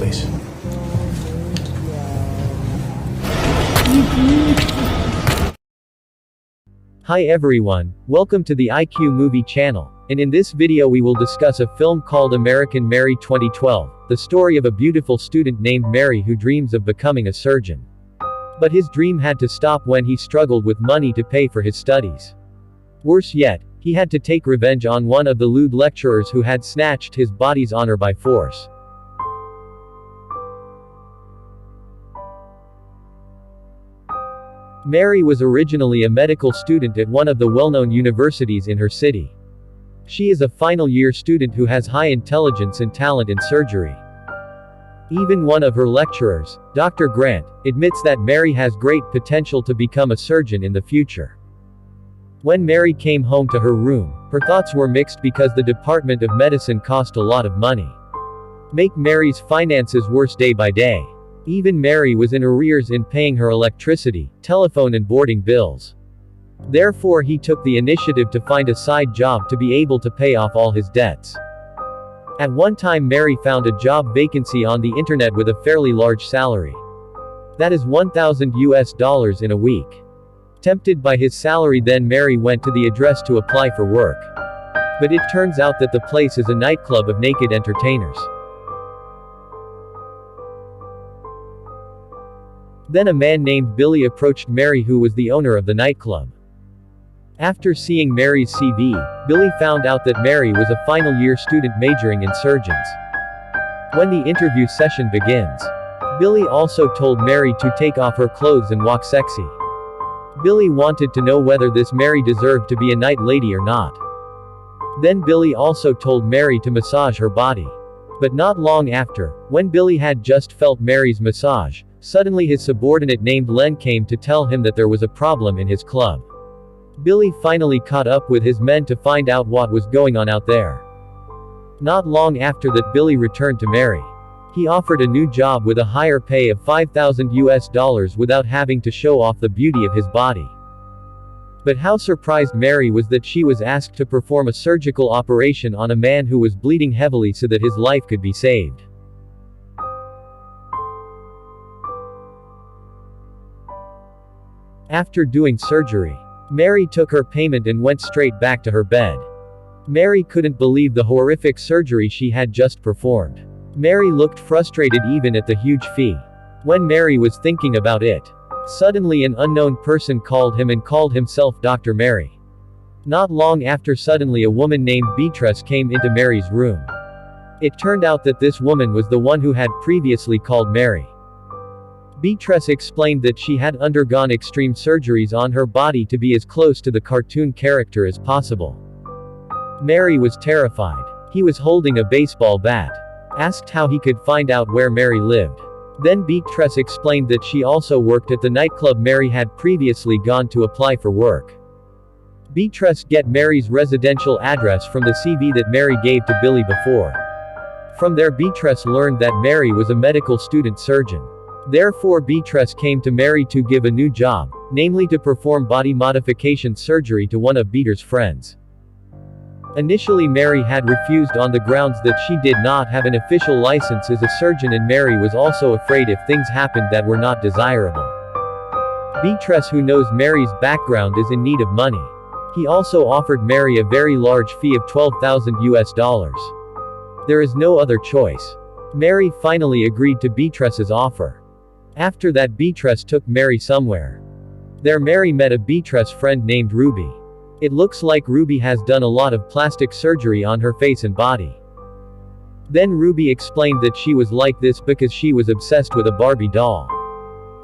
please. Hi everyone, welcome to the IQ Movie channel, and in this video we will discuss a film called American Mary 2012, the story of a beautiful student named Mary who dreams of becoming a surgeon. But his dream had to stop when he struggled with money to pay for his studies. Worse yet, he had to take revenge on one of the lewd lecturers who had snatched his body's honor by force. Mary was originally a medical student at one of the well-known universities in her city. She is a final-year student who has high intelligence and talent in surgery. Even one of her lecturers, Dr. Grant, admits that Mary has great potential to become a surgeon in the future. When Mary came home to her room, her thoughts were mixed because the Department of Medicine cost a lot of money. Make Mary's finances worse day by day. Even Mary was in arrears in paying her electricity, telephone and boarding bills. Therefore he took the initiative to find a side job to be able to pay off all his debts. At one time Mary found a job vacancy on the internet with a fairly large salary. That is $1,000 in a week. Tempted by his salary, then Mary went to the address to apply for work. But it turns out that the place is a nightclub of naked entertainers. Then a man named Billy approached Mary, who was the owner of the nightclub. After seeing Mary's CV, Billy found out that Mary was a final-year student majoring in surgeons. When the interview session begins, Billy also told Mary to take off her clothes and walk sexy. Billy wanted to know whether this Mary deserved to be a night lady or not. Then Billy also told Mary to massage her body. But not long after, when Billy had just felt Mary's massage, suddenly his subordinate named Len came to tell him that there was a problem in his club. Billy finally caught up with his men to find out what was going on out there. Not long after that, Billy returned to Mary. He offered a new job with a higher pay of $5,000 without having to show off the beauty of his body. But how surprised Mary was that she was asked to perform a surgical operation on a man who was bleeding heavily so that his life could be saved. After doing surgery, Mary took her payment and went straight back to her bed. Mary couldn't believe the horrific surgery she had just performed. Mary looked frustrated even at the huge fee. When Mary was thinking about it, suddenly an unknown person called him and called himself Dr. Mary. Not long after, suddenly a woman named Beatrice came into Mary's room. It turned out that this woman was the one who had previously called Mary. Beatrice explained that she had undergone extreme surgeries on her body to be as close to the cartoon character as possible. Mary was terrified. He was holding a baseball bat. Asked how he could find out where Mary lived. Then Beatrice explained that she also worked at the nightclub Mary had previously gone to apply for work. Beatrice get Mary's residential address from the CV that Mary gave to Billy before. From there Beatrice learned that Mary was a medical student surgeon. Therefore Beatrice came to Mary to give a new job, namely to perform body modification surgery to one of Beatrice's friends. Initially Mary had refused on the grounds that she did not have an official license as a surgeon, and Mary was also afraid if things happened that were not desirable. Beatrice, who knows Mary's background, is in need of money. He also offered Mary a very large fee of $12,000. There is no other choice. Mary finally agreed to Beatrice's offer. After that Beatrice took Mary somewhere. There Mary met a Beatrice friend named Ruby. It looks like Ruby has done a lot of plastic surgery on her face and body. Then Ruby explained that she was like this because she was obsessed with a Barbie doll.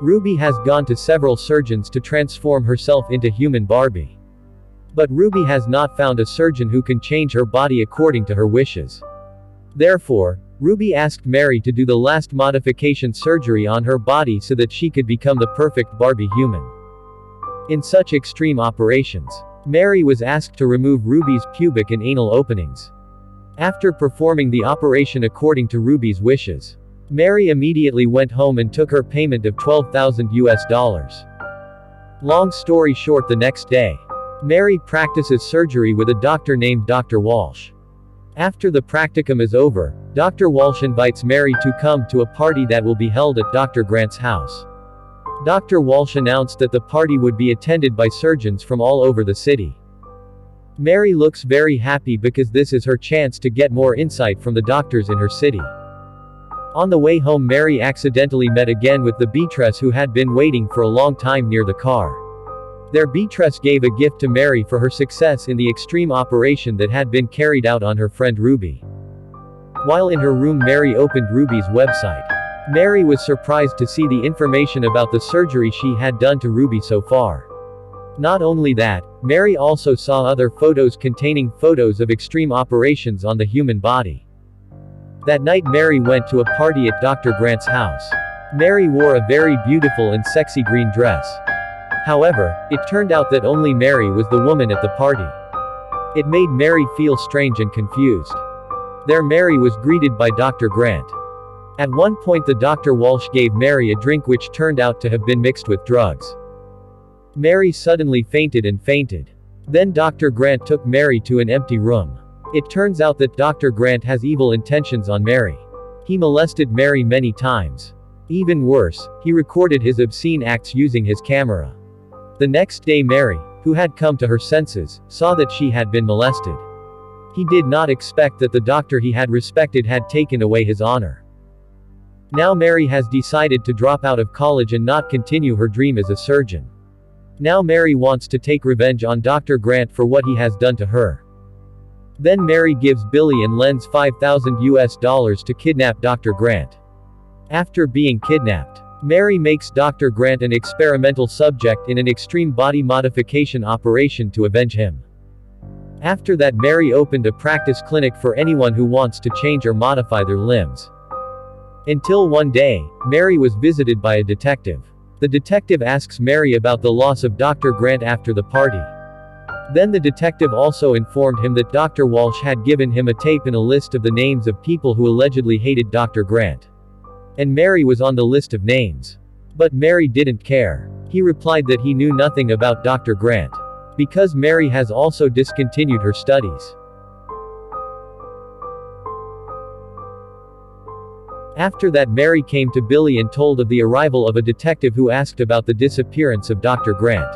Ruby has gone to several surgeons to transform herself into human Barbie. But Ruby has not found a surgeon who can change her body according to her wishes. Therefore, Ruby asked Mary to do the last modification surgery on her body so that she could become the perfect Barbie human. In such extreme operations, Mary was asked to remove Ruby's pubic and anal openings. After performing the operation according to Ruby's wishes, Mary immediately went home and took her payment of $12,000. Long story short, the next day, Mary practices surgery with a doctor named Dr. Walsh. After the practicum is over, Dr. Walsh invites Mary to come to a party that will be held at Dr. Grant's house. Dr. Walsh announced that the party would be attended by surgeons from all over the city. Mary looks very happy because this is her chance to get more insight from the doctors in her city. On the way home, Mary accidentally met again with the beatress who had been waiting for a long time near the car. Their beatress gave a gift to Mary for her success in the extreme operation that had been carried out on her friend Ruby. While in her room, Mary opened Ruby's website. Mary was surprised to see the information about the surgery she had done to Ruby so far. Not only that, Mary also saw other photos containing photos of extreme operations on the human body. That night Mary went to a party at Dr. Grant's house. Mary wore a very beautiful and sexy green dress. However, it turned out that only Mary was the woman at the party. It made Mary feel strange and confused. There Mary was greeted by Dr. Grant. At one point the Dr. Walsh gave Mary a drink which turned out to have been mixed with drugs. Mary suddenly fainted. Then Dr. Grant took Mary to an empty room. It turns out that Dr. Grant has evil intentions on Mary. He molested Mary many times. Even worse, he recorded his obscene acts using his camera. The next day Mary, who had come to her senses, saw that she had been molested. He did not expect that the doctor he had respected had taken away his honor. Now Mary has decided to drop out of college and not continue her dream as a surgeon. Now Mary wants to take revenge on Dr. Grant for what he has done to her. Then Mary gives Billy and lends $5,000 to kidnap Dr. Grant. After being kidnapped, Mary makes Dr. Grant an experimental subject in an extreme body modification operation to avenge him. After that Mary opened a practice clinic for anyone who wants to change or modify their limbs. Until one day, Mary was visited by a detective. The detective asks Mary about the loss of Dr. Grant after the party. Then the detective also informed him that Dr. Walsh had given him a tape and a list of the names of people who allegedly hated Dr. Grant. And Mary was on the list of names. But Mary didn't care. He replied that he knew nothing about Dr. Grant. Because Mary has also discontinued her studies. After that Mary came to Billy and told of the arrival of a detective who asked about the disappearance of Dr. Grant.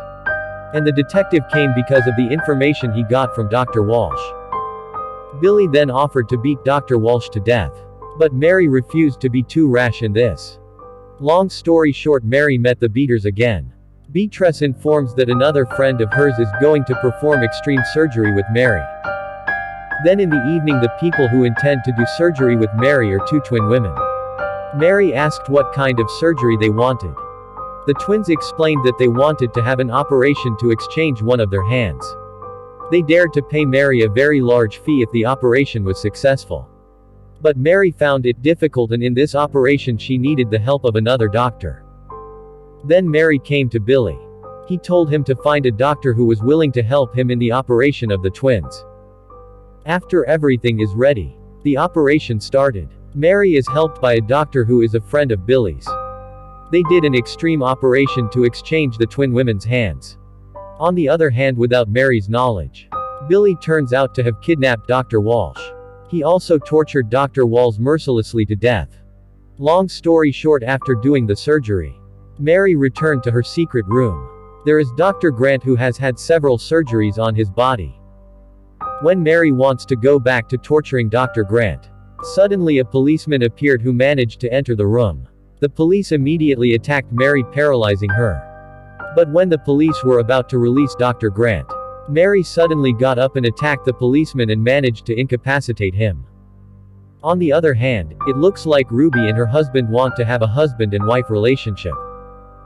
And the detective came because of the information he got from Dr. Walsh. Billy then offered to beat Dr. Walsh to death. But Mary refused to be too rash in this. Long story short, Mary met the beaters again. Beatrice informs that another friend of hers is going to perform extreme surgery with Mary. Then in the evening the people who intend to do surgery with Mary are two twin women. Mary asked what kind of surgery they wanted. The twins explained that they wanted to have an operation to exchange one of their hands. They dared to pay Mary a very large fee if the operation was successful. But Mary found it difficult, and in this operation she needed the help of another doctor. Then Mary came to Billy. He told him to find a doctor who was willing to help him in the operation of the twins. After everything is ready, the operation started. Mary is helped by a doctor who is a friend of Billy's. They did an extreme operation to exchange the twin women's hands. On the other hand, without Mary's knowledge, Billy turns out to have kidnapped Dr. Walsh. He also tortured Dr. Walsh mercilessly to death. Long story short, after doing the surgery, Mary returned to her secret room. There is Dr. Grant who has had several surgeries on his body. When Mary wants to go back to torturing Dr. Grant, suddenly a policeman appeared who managed to enter the room. The police immediately attacked Mary, paralyzing her. But when the police were about to release Dr. Grant, Mary suddenly got up and attacked the policeman and managed to incapacitate him. On the other hand, it looks like Ruby and her husband want to have a husband and wife relationship.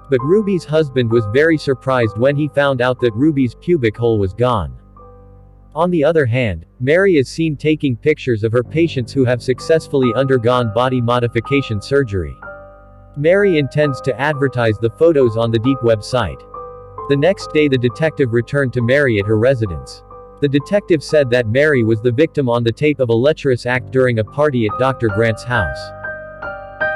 But Ruby's husband was very surprised when he found out that Ruby's pubic hole was gone. On the other hand, Mary is seen taking pictures of her patients who have successfully undergone body modification surgery. Mary intends to advertise the photos on the deep website. The next day the detective returned to Mary at her residence. The detective said that Mary was the victim on the tape of a lecherous act during a party at Dr. Grant's house.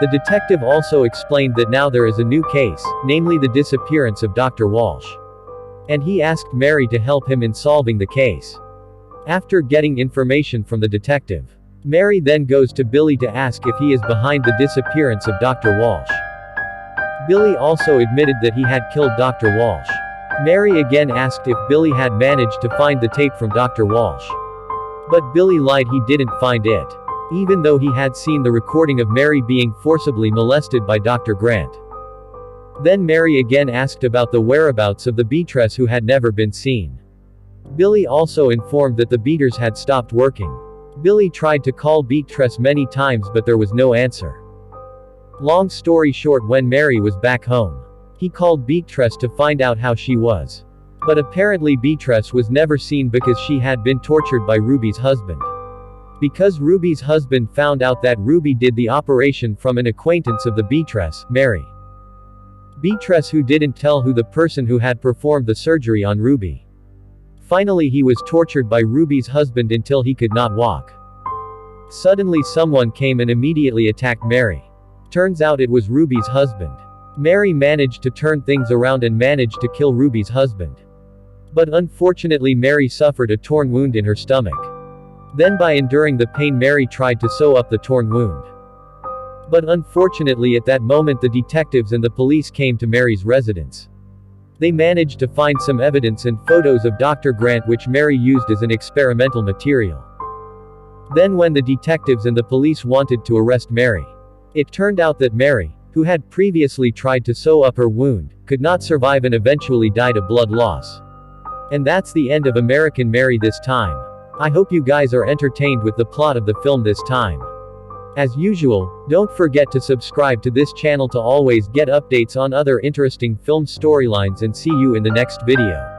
The detective also explained that now there is a new case, namely the disappearance of Dr. Walsh. And he asked Mary to help him in solving the case. After getting information from the detective, Mary then goes to Billy to ask if he is behind the disappearance of Dr. Walsh. Billy also admitted that he had killed Dr. Walsh. Mary again asked if Billy had managed to find the tape from Dr. Walsh. But Billy lied, he didn't find it, even though he had seen the recording of Mary being forcibly molested by Dr. Grant. Then Mary again asked about the whereabouts of the beatress who had never been seen. Billy also informed that the beaters had stopped working. Billy tried to call Beatrice many times but there was no answer. Long story short, when Mary was back home, he called Beatrice to find out how she was. But apparently Beatrice was never seen because she had been tortured by Ruby's husband. Because Ruby's husband found out that Ruby did the operation from an acquaintance of the Beatrice, Mary. Beatrice who didn't tell who the person who had performed the surgery on Ruby. Finally he was tortured by Ruby's husband until he could not walk. Suddenly someone came and immediately attacked Mary. Turns out it was Ruby's husband. Mary managed to turn things around and managed to kill Ruby's husband. But unfortunately Mary suffered a torn wound in her stomach. Then by enduring the pain Mary tried to sew up the torn wound. But unfortunately at that moment the detectives and the police came to Mary's residence. They managed to find some evidence and photos of Dr. Grant which Mary used as an experimental material. Then when the detectives and the police wanted to arrest Mary, it turned out that Mary, who had previously tried to sew up her wound, could not survive and eventually died of blood loss. And that's the end of American Mary this time. I hope you guys are entertained with the plot of the film this time. As usual, don't forget to subscribe to this channel to always get updates on other interesting film storylines and see you in the next video.